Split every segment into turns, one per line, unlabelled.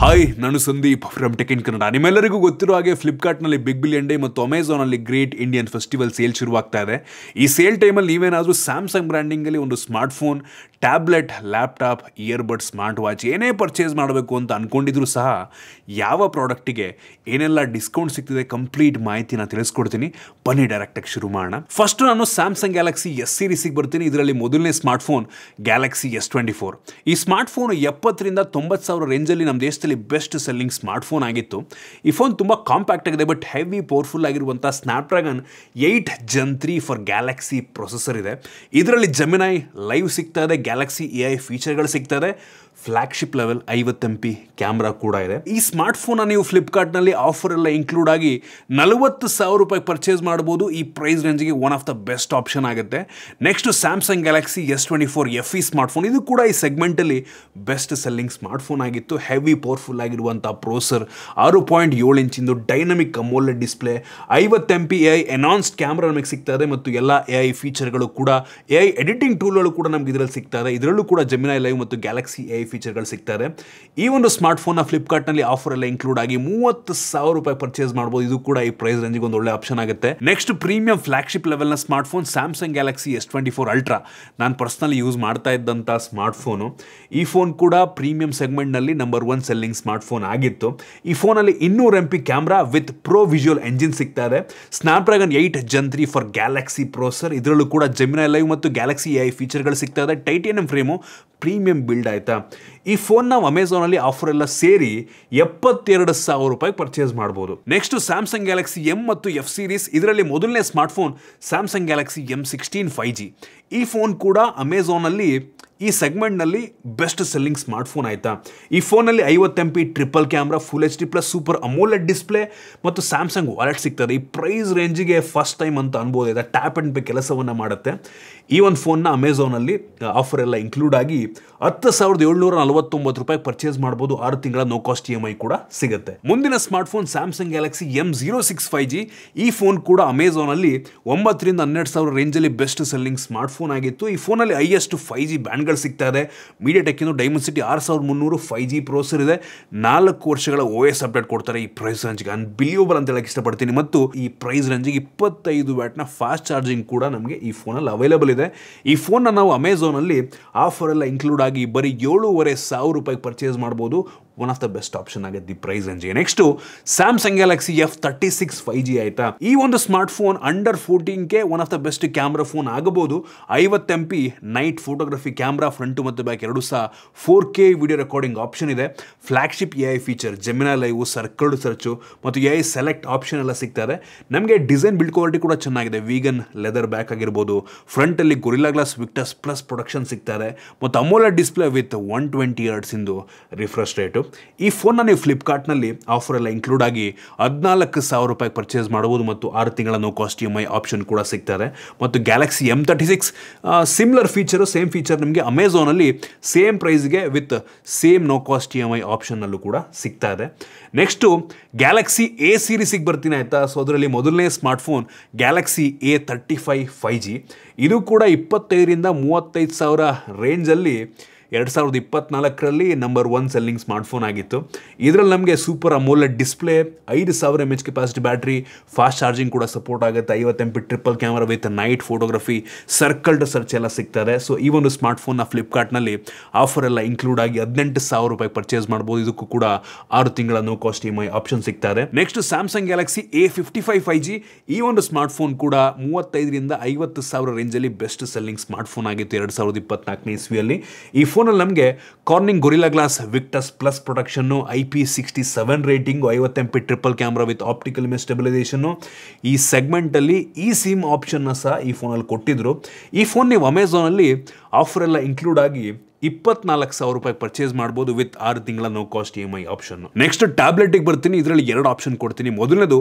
Hi, ನಾನು Sandeep from tech in Kannada. ನಿಮ್ಮೆಲ್ಲರಿಗೂ ಗೊತ್ತಿರೋ ಹಾಗೆ ಫ್ಲಿಪ್ಕಾರ್ಟ್ನಲ್ಲಿ ಬಿಗ್ ಬಿಲಿಯನ್ ಡೇ ಮತ್ತು ಅಮೆಝಾನಲ್ಲಿ ಗ್ರೇಟ್ ಇಂಡಿಯನ್ ಫೆಸ್ಟಿವಲ್ ಸೇಲ್ ಶುರುವಾಗ್ತಾ ಇದೆ. ಈ ಸೇಲ್ ಟೈಮಲ್ಲಿ ನೀವೇನಾದರೂ ಸ್ಯಾಮ್ಸಂಗ್ ಬ್ರ್ಯಾಂಡಿಂಗಲ್ಲಿ ಒಂದು smartphone, tablet, laptop, earbud, smart watch ಏನೇ ಪರ್ಚೇಸ್ ಮಾಡಬೇಕು ಅಂತ ಅಂದ್ಕೊಂಡಿದ್ರು ಸಹ ಯಾವ ಪ್ರಾಡಕ್ಟಿಗೆ ಏನೆಲ್ಲ ಡಿಸ್ಕೌಂಟ್ ಸಿಗ್ತಿದೆ ಕಂಪ್ಲೀಟ್ ಮಾಹಿತಿನ ತಿಳಿಸ್ಕೊಡ್ತೀನಿ. ಬನ್ನಿ ಡೈರೆಕ್ಟಾಗಿ ಶುರು ಮಾಡೋಣ. ಫಸ್ಟ್ ನಾನು ಸ್ಯಾಮ್ಸಂಗ್ ಗ್ಯಾಲಕ್ಸಿ ಎಸ್ ಸೀರೀಸಿಗೆ ಬರ್ತೀನಿ. ಇದರಲ್ಲಿ ಮೊದಲನೇ ಸ್ಮಾರ್ಟ್ಫೋನ್ ಗ್ಯಾಲಕ್ಸಿ S24. ಈ ಸ್ಮಾರ್ಟ್ಫೋನ್ 70,000 ರಿಂದ 90,000 ರೇಂಜಲ್ಲಿ ನಮ್ಮ ದೇಶದಲ್ಲಿ ಬೆಸ್ಟ್ ಸೆಲ್ಲಿಂಗ್ ಸ್ಮಾರ್ಟ್ಫೋನ್ ಆಗಿತ್ತು. ಈ ಫೋನ್ ತುಂಬ ಕಾಂಪ್ಯಾಕ್ಟ್ ಆಗಿದೆ, ಬಟ್ ಹೆವಿ ಪವರ್ಫುಲ್ ಆಗಿರುವಂಥ Snapdragon 8 Gen 3 for Galaxy processor ಇದೆ. ಇದರಲ್ಲಿ ಜೆಮಿನೈ ಲೈವ್ ಸಿಗ್ತಾ ಇದೆ, ಗ್ಯಾಲಕ್ಸಿ AI ಫೀಚರ್ಗಳು ಸಿಗ್ತಾ ಇದೆ, ಫ್ಲಾಗ್ಶಿಪ್ ಲೆವೆಲ್ 50 MP ಕ್ಯಾಮ್ರಾ ಕೂಡ ಇದೆ. ಈ ಸ್ಮಾರ್ಟ್ಫೋನ್ನ ನೀವು ಫ್ಲಿಪ್ಕಾರ್ಟ್ನಲ್ಲಿ ಆಫರ್ ಎಲ್ಲ ಇನ್ಕ್ಲೂಡ್ ಆಗಿ 40,000 ರೂಪಾಯಿ ಪರ್ಚೇಸ್ ಮಾಡ್ಬೋದು. ಈ ಪ್ರೈಸ್ ರೇಂಜ್ಗೆ one of the best option ಆಗುತ್ತೆ. Next Samsung Galaxy S24 FE smartphone. ಇದು ಕೂಡ ಈ ಸೆಗ್ಮೆಂಟಲ್ಲಿ ಬೆಸ್ಟ್ ಸೆಲ್ಲಿಂಗ್ ಸ್ಮಾರ್ಟ್ಫೋನ್ ಆಗಿತ್ತು. ಹೆವಿ ಪವರ್ಫುಲ್ ಆಗಿರುವಂಥ ಪ್ರೋಸರ್, 6.7 ಇಂಚಿಂದು dynamic AMOLED display, 50 MP AI enhanced camera ನಮಗೆ ಸಿಗ್ತಾ ಇದೆ ಮತ್ತು ಎಲ್ಲ AI ಫೀಚರ್ಗಳು ಕೂಡ, AI ಎಡಿಟಿಂಗ್ ಟೂಲ್ಗಳು ಕೂಡ ನಮ್ಗೆ ಇದರಲ್ಲಿ ಸಿಗ್ತಾ ಇದೆ. ಇದರಲ್ಲೂ ಕೂಡ ಜೆಮಿನೈ ಲೈವ್ ಮತ್ತು ಗ್ಯಾಲಕ್ಸಿ AI ಫೀಚರ್ಗಳು ಸಿಗ್ತಾರೆ. ಈ ಒಂದು ಸ್ಮಾರ್ಟ್ಫೋನ್ನ ಫ್ಲಿಪ್ಕಾರ್ಟ್ನಲ್ಲಿ ಆಫರ್ ಎಲ್ಲ ಇನ್ಕ್ಲೂಡ್ ಆಗಿ 30,000 ರೂಪಾಯಿ ಪರ್ಚೇಸ್ ಮಾಡ್ಬೋದು. ಇದು ಕೂಡ ಈ ಪ್ರೈಸ್ ರೇಂಜಿಗೆ ಒಂದು ಒಳ್ಳೆ ಆಪ್ಷನ್ ಆಗುತ್ತೆ. ನೆಕ್ಸ್ಟ್ ಪ್ರೀಮಿಯಂ ಫ್ಲಾಗ್ಶಿಪ್ ಲೆವೆಲ್ನ smartphone Samsung Galaxy S24 ultra. ನಾನು ಪರ್ಸನಲಿ ಯೂಸ್ ಮಾಡ್ತಾ ಇದ್ದಂಥ ಸ್ಮಾರ್ಟ್ಫೋನು. ಈ ಫೋನ್ ಕೂಡ ಪ್ರೀಮಿಯಂ ಸೆಗ್ಮೆಂಟ್ನಲ್ಲಿ ನಂಬರ್ 1 ಸೆಲ್ಲಿಂಗ್ ಸ್ಮಾರ್ಟ್ಫೋನ್ ಆಗಿತ್ತು. ಈ ಫೋನಲ್ಲಿ 200 MP camera with pro visual engine ಸಿಗ್ತಾ ಇದೆ. Snapdragon 8 Gen 3 for Galaxy processor. ಇದರಲ್ಲೂ ಕೂಡ ಜೆಮಿನೈ ಲೈವ್ ಮತ್ತು ಗ್ಯಾಲಕ್ಸಿ AI ಫೀಚರ್ಗಳು ಸಿಗ್ತಾ ಇದೆ. ಟೈಟೇನಿಯಂ ಫ್ರೇಮು, ಪ್ರೀಮಿಯಂ ಬಿಲ್ಡ್ ಆಯ್ತಾ. ಈ ಫೋನ್ ನಾವು ಅಮೆಝಾನಲ್ಲಿ ಆಫರ್ ಎಲ್ಲ ಸೇರಿ 72,000 ರೂಪಾಯಿ ಪರ್ಚೇಸ್ ಮಾಡ್ಬೋದು. ನೆಕ್ಸ್ಟ್ ಸ್ಯಾಮ್ಸಂಗ್ ಗ್ಯಾಲಕ್ಸಿ M ಮತ್ತು F ಸೀರೀಸ್. ಇದರಲ್ಲಿ ಮೊದಲನೇ smartphone Samsung Galaxy M16 5G. ಈ ಫೋನ್ ಕೂಡ ಅಮೆಝಾನಲ್ಲಿ ಈ ಸೆಗ್ಮೆಂಟ್ನಲ್ಲಿ ಬೆಸ್ಟ್ ಸೆಲ್ಲಿಂಗ್ ಸ್ಮಾರ್ಟ್ಫೋನ್ ಆಯಿತಾ. ಈ ಫೋನಲ್ಲಿ 50 MP triple camera, full HD plus super ಅಮೋಲೆಡ್ display ಮತ್ತು ಸ್ಯಾಮ್ಸಂಗ್ ವಾಲೆಟ್ ಸಿಗ್ತದೆ. ಈ ಪ್ರೈಸ್ ರೇಂಜಿಗೆ ಫಸ್ಟ್ ಟೈಮ್ ಅಂತ ಅನ್ಬೋದು. ಟ್ಯಾಪ್ ಆ್ಯಂಡ್ ಪೇ ಕೆಲಸವನ್ನು ಮಾಡುತ್ತೆ. ಈ ಒಂದು ಫೋನ್ನ ಅಮೆಝಾನಲ್ಲಿ ಆಫರ್ ಎಲ್ಲ ಇನ್ಕ್ಲೂಡ್ ಆಗಿ 10,749 ರೂಪಾಯಿ ಪರ್ಚೇಸ್ ಮಾಡ್ಬೋದು. 6 ತಿಂಗಳ ನೋ ಕಾಸ್ಟ್ EMI ಕೂಡ ಸಿಗುತ್ತೆ. ಮುಂದಿನ smartphone Samsung Galaxy M06 5G. ಈ ಫೋನ್ ಕೂಡ ಅಮೆಝಾನಲ್ಲಿ 9,000 ರಿಂದ 12,000 ರೇಂಜಲ್ಲಿ ಬೆಸ್ಟ್ ಸೆಲ್ಲಿಂಗ್ ಸ್ಮಾರ್ಟ್ಫೋನ್ ಆಗಿತ್ತು. ಈ ಫೋನಲ್ಲಿ ಹೈಯೆಸ್ಟ್ 5G ಬ್ಯಾಂಡ್ಗಳು ಸಿಗ್ತಾ ಇದೆ. ಮೀಡಿಯಾಟೆಕ್ಕಿನ ಡೈಮೆನ್ಸಿಟಿ 6300 5G ಪ್ರೋಸೆಸರ್ ಇದೆ. 4 ವರ್ಷಗಳ OS ಅಪ್ಡೇಟ್ ಕೊಡ್ತಾರೆ. ಈ ಪ್ರೈಸ್ ರೇಂಜ್ಗೆ ಅನ್ಬಿಲಿಯಬಲ್ ಅಂತ ಹೇಳಕ್ಕೆ ಇಷ್ಟಪಡ್ತೀನಿ. ಮತ್ತು ಈ ಪ್ರೈಸ್ ರೇಂಜಿಗೆ 25 ವ್ಯಾಟ್ನ ಫಾಸ್ಟ್ ಚಾರ್ಜಿಂಗ್ ಕೂಡ ನಮಗೆ ಈ ಫೋನಲ್ಲಿ ಅವೈಲೇಬಲ್ ಇದೆ. ಈ ಫೋನ್ನ ನಾವು ಅಮೆಝಾನಲ್ಲಿ ಆಫರ್ ಎಲ್ಲ ಇನ್ಕ್ಲೂಡ್ ಆಗಿ ಬರೀ 7,500 ರೂಪಾಯಿ ಪರ್ಚೇಸ್ ಮಾಡ್ಬೋದು. One of the best option ಆಗುತ್ತೆ ಈ ಪ್ರೈಸ್ ರೇಂಜ್ಗೆ. Next Samsung Galaxy F36 5G ಆಯ್ತಾ. ಈ ಒಂದು smartphone under 14K one of the best camera phone ಆಗಬಹುದು. 50 MP night photography camera, front ಮತ್ತು ಬ್ಯಾಕ್ ಎರಡೂ ಸಹ 4K ವಿಡಿಯೋ ರೆಕಾರ್ಡಿಂಗ್ ಆಪ್ಷನ್ ಇದೆ. Flagship AI feature, Gemini live, circled search ಮತ್ತು AI select option ಎಲ್ಲ ಸಿಗ್ತಾರೆ. ನಮಗೆ ಡಿಸೈನ್ ಬಿಲ್ಡ್ ಕ್ವಾಲಿಟಿ ಕೂಡ ಚೆನ್ನಾಗಿದೆ. ವೀಗನ್ ಲೆದರ್ ಬ್ಯಾಕ್ ಆಗಿರ್ಬೋದು. ಫ್ರಂಟಲ್ಲಿ Gorilla Glass Victus plus protection ಸಿಗ್ತಾರೆ ಮತ್ತು ಅಮೋಲೆಡ್ ಡಿಸ್ಪ್ಲೇ ವಿತ್ 120 Hz ಇಂದು ರಿಫ್ರೆಶ್ ರೇಟು. ಈ ಫೋನ್ನ ನೀವು ಫ್ಲಿಪ್ಕಾರ್ಟ್ನಲ್ಲಿ ಆಫರ್ ಎಲ್ಲ ಇನ್ಕ್ಲೂಡ್ ಆಗಿ 14,000 ರೂಪಾಯಿ ಪರ್ಚೇಸ್ ಮಾಡಬಹುದು ಮತ್ತು 6 ತಿಂಗಳ ನೋ ಕಾಸ್ಟ್ EMI ಆಪ್ಷನ್ ಕೂಡ ಸಿಗ್ತಾರೆ. ಮತ್ತು Galaxy M36 similar feature, same feature ನಿಮಗೆ ಅಮೆಝಾನಲ್ಲಿ ಸೇಮ್ ಪ್ರೈಸ್ಗೆ with same no cost EMI ಆಪ್ಷನ್ನಲ್ಲೂ ಕೂಡ ಸಿಗ್ತಾ ಇದೆ. ನೆಕ್ಸ್ಟು ಗ್ಯಾಲಕ್ಸಿ A ಸೀರೀಸಿಗೆ ಬರ್ತೀನಿ ಆಯಿತಾ. ಸೊ ಅದರಲ್ಲಿ ಮೊದಲನೇ ಸ್ಮಾರ್ಟ್ಫೋನ್ ಗ್ಯಾಲಕ್ಸಿ A35 5G. ಇದು ಕೂಡ 25,000 ರಿಂದ 35,000 ರೇಂಜಲ್ಲಿ 2024ರಲ್ಲಿ ನಂಬರ್ 1 ಸೆಲ್ಲಿಂಗ್ ಸ್ಮಾರ್ಟ್ಫೋನ್ ಆಗಿತ್ತು. ಇದರಲ್ಲಿ ನಮಗೆ super ಅಮೋಲೆಡ್ display, 5,000 mAh capacity battery, fast charging ಕೂಡ ಸಪೋರ್ಟ್ ಆಗುತ್ತೆ. 50 MP triple camera with night photography, circled search ಎಲ್ಲ ಸಿಗ್ತಾರೆ. ಸೊ ಈ ಒಂದು ಸ್ಮಾರ್ಟ್ಫೋನ್ನ ಫ್ಲಿಪ್ಕಾರ್ಟ್ನಲ್ಲಿ ಆಫರ್ ಎಲ್ಲ ಇನ್ಕ್ಲೂಡ್ ಆಗಿ 18,000 ರೂಪಾಯಿ ಪರ್ಚೇಸ್ ಮಾಡ್ಬೋದು. ಇದಕ್ಕೂ ಕೂಡ 6 ತಿಂಗಳ ನೋ ಕಾಸ್ಟ್ EMI ಆಪ್ಷನ್ ಸಿಗ್ತಾರೆ. Next Samsung Galaxy A55 5G. ಈ ಒಂದು ಸ್ಮಾರ್ಟ್ಫೋನ್ ಕೂಡ 35,000 ರಿಂದ 50,000 ರೇಂಜಲ್ಲಿ ಬೆಸ್ಟ್ ಸೆಲ್ಲಿಂಗ್ ಸ್ಮಾರ್ಟ್ಫೋನ್ ಆಗಿತ್ತು 2024ನೇ ಇಸ್ವಿಯಲ್ಲಿ. ಈ ಫೋನಲ್ಲಿ ನಮಗೆ Corning Gorilla Glass Victus plus protection, IP67 rating, 50 MP triple camera with optical image stabilisation. ಈ ಸೆಗ್ಮೆಂಟಲ್ಲಿ ಈ ಸಿಮ್ ಆಪ್ಷನ್ನ ಸಹ ಈ ಫೋನಲ್ಲಿ ಕೊಟ್ಟಿದ್ರು. ಈ ಫೋನ್ ನೀವು ಅಮೆಝಾನಲ್ಲಿ ಆಫರ್ ಎಲ್ಲ ಇನ್ಕ್ಲೂಡ್ ಆಗಿ 24,000 ರೂಪಾಯಿ ಪರ್ಚೇಸ್ ಮಾಡ್ಬೋದು ವಿತ್ 6 ತಿಂಗಳ no cost EMI option. Next ಟ್ಯಾಬ್ಲೆಟಿಗೆ ಬರ್ತೀನಿ. ಇದರಲ್ಲಿ 2 ಆಪ್ಷನ್ ಕೊಡ್ತೀನಿ. ಮೊದಲನೇದು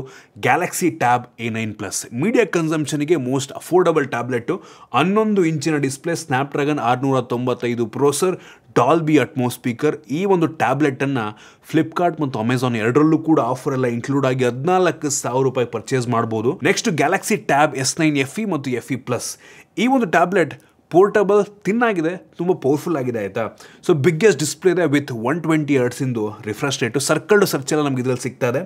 ಗ್ಯಾಲಕ್ಸಿ ಟ್ಯಾಬ್ A9+. ಮೀಡಿಯಾ ಕನ್ಸಂಪ್ಷನ್ಗೆ ಮೋಸ್ಟ್ ಅಫೋರ್ಡಬಲ್ ಟ್ಯಾಬ್ಲೆಟು. 11 ಇಂಚಿನ display, Snapdragon 695 processor, Dolby Atmos speaker. ಈ ಒಂದು ಟ್ಯಾಬ್ಲೆಟನ್ನು ಫ್ಲಿಪ್ಕಾರ್ಟ್ ಮತ್ತು ಅಮೆಝಾನ್ ಎರಡರಲ್ಲೂ ಕೂಡ ಆಫರ್ ಎಲ್ಲ ಇನ್ಕ್ಲೂಡ್ ಆಗಿ 14,000 ರೂಪಾಯಿ ಪರ್ಚೇಸ್ ಮಾಡ್ಬೋದು. Next Galaxy tab S9 FE ಮತ್ತು FE+. ಈ ಒಂದು ಟ್ಯಾಬ್ಲೆಟ್ ಪೋರ್ಟಬಲ್ ತಿನ್ ಆಗಿದೆ, ತುಂಬ ಪವರ್ಫುಲ್ ಆಗಿದೆ ಆಯಿತಾ. ಸೊ ಬಿಗ್ಗೆಸ್ಟ್ ಡಿಸ್ಪ್ಲೇ ಇದೆ ವಿತ್ 120 ಹರ್ಟ್ಸಿಂದು ರಿಫ್ರೆಶ್ ರೇಟು. ಸರ್ಕಲ್ಡ್ ಸರ್ಚ್ ಎಲ್ಲ ನಮ್ಗೆ ಇದರಲ್ಲಿ ಸಿಗ್ತಾ ಇದೆ.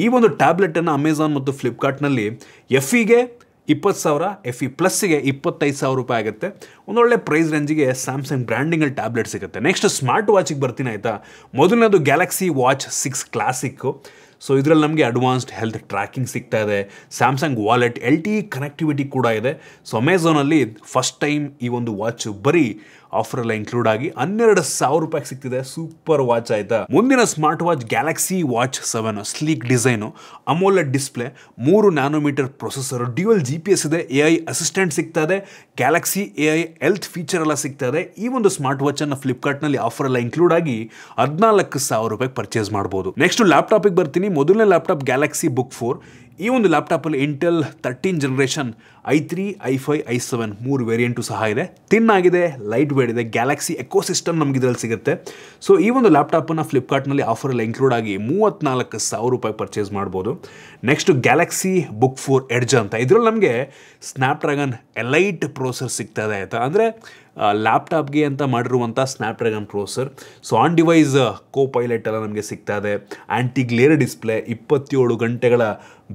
ಈ ಒಂದು ಟ್ಯಾಬ್ಲೆಟನ್ನು ಅಮೆಝಾನ್ ಮತ್ತು ಫ್ಲಿಪ್ಕಾರ್ಟ್ನಲ್ಲಿ FEಗೆ 20,000, FE ಪ್ಲಸ್ಸಿಗೆ 25,000 ರೂಪಾಯಿ ಆಗುತ್ತೆ. ಒಂದೊಳ್ಳೆ ಪ್ರೈಸ್ ರೇಂಜಿಗೆ ಸ್ಯಾಮ್ಸಂಗ್ ಬ್ರ್ಯಾಂಡಿಂಗಲ್ಲಿ ಟ್ಯಾಬ್ಲೆಟ್ ಸಿಗುತ್ತೆ. ನೆಕ್ಸ್ಟ್ ಸ್ಮಾರ್ಟ್ ವಾಚಿಗೆ ಬರ್ತೀನಿ ಆಯಿತಾ. ಮೊದಲನೇದು ಗ್ಯಾಲಕ್ಸಿ ವಾಚ್ 6 ಕ್ಲಾಸಿಕ್ಕು. ಸೊ ಇದರಲ್ಲಿ ನಮಗೆ ಅಡ್ವಾನ್ಸ್ಡ್ ಹೆಲ್ತ್ ಟ್ರ್ಯಾಕಿಂಗ್ ಸಿಗ್ತಾ ಇದೆ, ಸ್ಯಾಮ್ಸಂಗ್ ವಾಲೆಟ್, LTE ಕನೆಕ್ಟಿವಿಟಿ ಕೂಡ ಇದೆ. ಸೊ ಅಮೆಝಾನಲ್ಲಿ ಫಸ್ಟ್ ಟೈಮ್ ಈ ಒಂದು ವಾಚ್ ಬರೀ ಆಫರೆಲ್ಲ ಇನ್ಕ್ಲೂಡ್ ಆಗಿ 12,000 ರೂಪಾಯಿಗೆ ಸಿಗ್ತಿದೆ. ಸೂಪರ್ ವಾಚ್ ಆಯಿತಾ. ಮುಂದಿನ smart watch Galaxy watch 7 sleek design, ಅಮೋಲೆಡ್ display, 3 nanometre processor, dual GPS ಇದೆ, AI ಅಸಿಸ್ಟೆಂಟ್ ಸಿಗ್ತಾ ಇದೆ, ಗ್ಯಾಲಕ್ಸಿ AI ಹೆಲ್ತ್ ಫೀಚರ್ ಎಲ್ಲ ಸಿಗ್ತಾ ಇದೆ. ಈ ಒಂದು ಸ್ಮಾರ್ಟ್ ವಾಚನ್ನು ಫ್ಲಿಪ್ಕಾರ್ಟ್ನಲ್ಲಿ ಆಫರ್ ಎಲ್ಲ ಇನ್ಕ್ಲೂಡ್ ಆಗಿ 14,000 ರೂಪಾಯಿಗೆ ಪರ್ಚೇಸ್ ಮಾಡ್ಬೋದು. ನೆಕ್ಸ್ಟ್ ಲ್ಯಾಪ್ಟಾಪಿಗೆ ಬರ್ತೀನಿ. ಮೊದಲನೇ ಲ್ಯಾಪ್ಟಾಪ್ ಗ್ಯಾಲಕ್ಸಿ ಬುಕ್ 4. ಈ ಒಂದು ಲ್ಯಾಪ್ಟಾಪಲ್ಲಿ Intel 13 generation i3, i5, i7 3 variant ಸಹ ಇದೆ. ತಿನ್ ಆಗಿದೆ, ಲೈಟ್ ವೇಟ್ ಇದೆ, ಗ್ಯಾಲಕ್ಸಿ ಎಕೋಸಿಸ್ಟಮ್ ನಮ್ಗೆ ಇದರಲ್ಲಿ ಸಿಗುತ್ತೆ. ಸೊ ಈ ಒಂದು ಲ್ಯಾಪ್ಟಾಪನ್ನು ಫ್ಲಿಪ್ಕಾರ್ಟ್ನಲ್ಲಿ ಆಫರೆಲ್ಲ ಇನ್ಕ್ಲೂಡ್ ಆಗಿ 34,000 ರೂಪಾಯಿ ಪರ್ಚೇಸ್ ಮಾಡ್ಬೋದು. ನೆಕ್ಸ್ಟ್ ಗ್ಯಾಲಕ್ಸಿ ಬುಕ್ 4 ಎಡ್ಜ್ ಅಂತ, ಇದರಲ್ಲಿ ನಮಗೆ ಸ್ನ್ಯಾಪ್ಡ್ರ್ಯಾಗನ್ ಎಲೈಟ್ ಪ್ರೋಸೆಸರ್ ಸಿಗ್ತಾ ಇದೆ ಆಯಿತಾ. ಅಂದರೆ ಲ್ಯಾಪ್ಟಾಪ್ಗೆ ಅಂತ ಮಾಡಿರುವಂಥ Snapdragon processor. So on device pilot ಎಲ್ಲ ನಮಗೆ ಸಿಗ್ತಾ ಇದೆ. ಆ್ಯಂಟಿ ಗ್ಲೇರ್ ಡಿಸ್ಪ್ಲೇ, 27 ಗಂಟೆಗಳ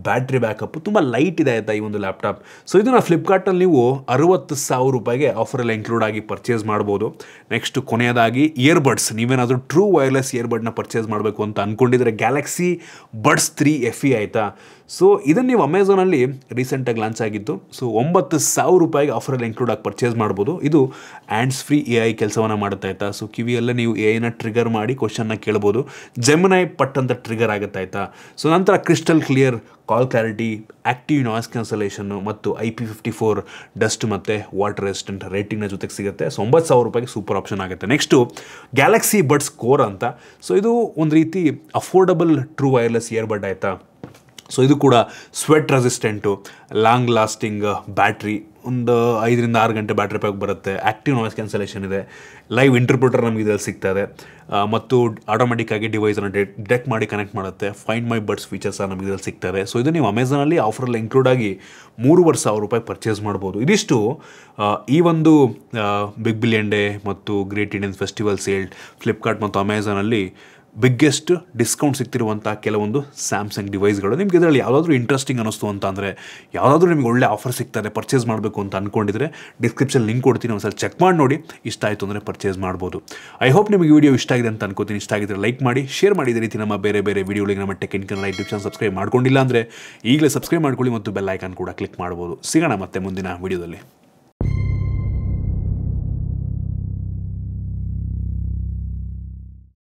ಬ್ಯಾಟ್ರಿ ಬ್ಯಾಕಪ್, ತುಂಬ ಲೈಟ್ ಇದೆ ಆಯಿತಾ ಈ ಒಂದು ಲ್ಯಾಪ್ಟಾಪ್. ಸೊ ಇದನ್ನು ಫ್ಲಿಪ್ಕಾರ್ಟಲ್ಲಿ ನೀವು 60,000 ರೂಪಾಯಿಗೆ ಆಫರೆಲ್ಲ ಇನ್ಕ್ಲೂಡ್ ಆಗಿ ಪರ್ಚೇಸ್ ಮಾಡ್ಬೋದು. ನೆಕ್ಸ್ಟ್ ಕೊನೆಯದಾಗಿ ಇಯರ್ಬಡ್ಸ್. ನೀವೇನಾದರೂ ಟ್ರೂ ವೈರ್ಲೆಸ್ ಇಯರ್ಬಡ್ನ ಪರ್ಚೇಸ್ ಮಾಡಬೇಕು ಅಂತ ಅಂದ್ಕೊಂಡಿದ್ರೆ ಗ್ಯಾಲಕ್ಸಿ ಬಡ್ಸ್ 3 FE ಆಯಿತಾ. ಸೊ ಇದನ್ನು ನೀವು ಅಮೆಝಾನಲ್ಲಿ ರೀಸೆಂಟಾಗಿ ಲಾಂಚ್ ಆಗಿತ್ತು. ಸೊ 9,000 ರೂಪಾಯಿಗೆ ಆಫರಲ್ಲಿ ಇನ್ಕ್ಲೂಡ್ ಆಗಿ ಪರ್ಚೇಸ್ ಮಾಡ್ಬೋದು. ಇದು ಹ್ಯಾಂಡ್ಸ್ ಫ್ರೀ AI ಕೆಲಸವನ್ನು ಮಾಡುತ್ತೆ ಆಯಿತಾ. ಸೊ ಕಿವಿಯಲ್ಲೇ ನೀವು AIನ ಟ್ರಿಗರ್ ಮಾಡಿ ಕ್ವಶನ್ನ ಕೇಳ್ಬೋದು. ಜೆಮಿನೈ ಪಟ್ ಅಂತ ಟ್ರಿಗರ್ ಆಗುತ್ತೆ ಆಯಿತಾ. ಸೊ ನಂತರ ಕ್ರಿಸ್ಟಲ್ ಕ್ಲಿಯರ್ ಕಾಲ್ ಕ್ಲಾರಿಟಿ, ಆ್ಯಕ್ಟಿವ್ ನಾಯ್ಸ್ ಕ್ಯಾನ್ಸಲೇಷನ್ನು ಮತ್ತು IP54 ಡಸ್ಟ್ ಮತ್ತು ವಾಟರ್ ರೆಸಿಸ್ಟೆಂಟ್ ರೇಟಿಂಗ್ನ ಜೊತೆಗೆ ಸಿಗುತ್ತೆ. ಸೊ 9,000 ರೂಪಾಯಿಗೆ ಸೂಪರ್ ಆಪ್ಷನ್ ಆಗುತ್ತೆ. ನೆಕ್ಸ್ಟು ಗ್ಯಾಲಕ್ಸಿ ಬಡ್ಸ್ ಕೋರ್ ಅಂತ. ಸೊ ಇದು ಒಂದು ರೀತಿ ಅಫೋರ್ಡಬಲ್ ಟ್ರೂ ವೈರ್ಲೆಸ್ ಇಯರ್ಬಡ್ ಆಯಿತಾ. ಸೊ ಇದು ಕೂಡ sweat resistant, long lasting battery, ಒಂದು 5ರಿಂದ 6 ಗಂಟೆ ಬ್ಯಾಟ್ರಿ ಪ್ಯಾಕ್ ಬರುತ್ತೆ. ಆ್ಯಕ್ಟಿವ್ ನಾಯ್ಸ್ ಕ್ಯಾನ್ಸಲೇಷನ್ ಇದೆ, ಲೈವ್ ಇಂಟರ್ಪ್ರಿಟರ್ ನಮಗೆ ಇದರಲ್ಲಿ ಸಿಗ್ತಾ ಇದೆ, ಮತ್ತು ಆಟೋಮೆಟಿಕ್ಕಾಗಿ ಡಿವೈಸನ್ನು ಡಿಟೆಕ್ಟ್ ಮಾಡಿ ಕನೆಕ್ಟ್ ಮಾಡುತ್ತೆ. ಫೈಂಡ್ ಮೈ ಬಡ್ಸ್ ಫೀಚರ್ಸ್ ನಮಗೆ ಇದರಲ್ಲಿ ಸಿಗ್ತಾರೆ. ಸೊ ಇದು ನೀವು ಅಮೆಝಾನಲ್ಲಿ ಆಫರಲ್ಲಿ ಇನ್ಕ್ಲೂಡ್ ಆಗಿ 3,500 ರೂಪಾಯಿ ಪರ್ಚೇಸ್ ಮಾಡ್ಬೋದು. ಇದಿಷ್ಟು ಈ ಒಂದು ಬಿಗ್ ಬಿಲಿಯನ್ ಡೇ ಮತ್ತು great Indian festival sale Flipkart ಮತ್ತು ಅಮೆಝಾನಲ್ಲಿ ಬಿಗ್ಗೆಸ್ಟ್ ಡಿಸ್ಕೌಂಟ್ ಸಿಗ್ತಿರುವಂಥ ಕೆಲವೊಂದು ಸ್ಯಾಮ್ಸಂಗ್ ಡಿವೈಸ್ಗಳು. ನಿಮ್ಗೆ ಇದರಲ್ಲಿ ಯಾವುದಾದ್ರೂ ಇಂಟ್ರೆಸ್ಟಿಂಗ್ ಅನ್ನಿಸ್ತು ಅಂತ ಅಂದರೆ, ಯಾವುದಾದ್ರೂ ನಿಮಗೆ ಒಳ್ಳೆ ಆಫರ್ ಸಿಗ್ತದೆ ಪರ್ಚೇಸ್ ಮಾಡಬೇಕು ಅಂತ ಅಂದ್ಕೊಂಡಿದ್ರೆ ಡಿಸ್ಕ್ರಿಪ್ಷನ್ ಲಿಂಕ್ ಕೊಡ್ತೀನಿ, ಒಂದ್ಸಲ ಚೆಕ್ ಮಾಡಿ ನೋಡಿ. ಇಷ್ಟ ಆಯಿತು ಅಂದರೆ ಪರ್ಚೇಸ್ ಮಾಡ್ಬೋದು. ಐ ಹೋಪ್ ನಿಮಗೆ ವಿಡಿಯೋ ಇಷ್ಟ ಆಗಿದೆ ಅಂತ ಅನ್ಕೋತೀನಿ. ಇಷ್ಟ ಆಗಿದ್ರೆ ಲೈಕ್ ಮಾಡಿ, ಶೇರ್ ಮಾಡಿ. ಇದೇ ರೀತಿ ನಮ್ಮ ಬೇರೆ ಬೇರೆ ವಿಡಿಯೋಗಳಿಗೆ ನಮ್ಮ tech in Kannada YouTube channel subscribe ಮಾಡ್ಕೊಂಡಿಲ್ಲ ಅಂದರೆ ಈಗಲೇ ಸಬ್ಸ್ಕ್ರೈಬ್ ಮಾಡ್ಕೊಳ್ಳಿ ಮತ್ತು ಬೆಲ್ ಐಕಾನ್ ಕೂಡ ಕ್ಲಿಕ್ ಮಾಡ್ಬೋದು. ಸಿಗೋಣ ಮತ್ತೆ ಮುಂದಿನ ವಿಡಿಯೋದಲ್ಲಿ.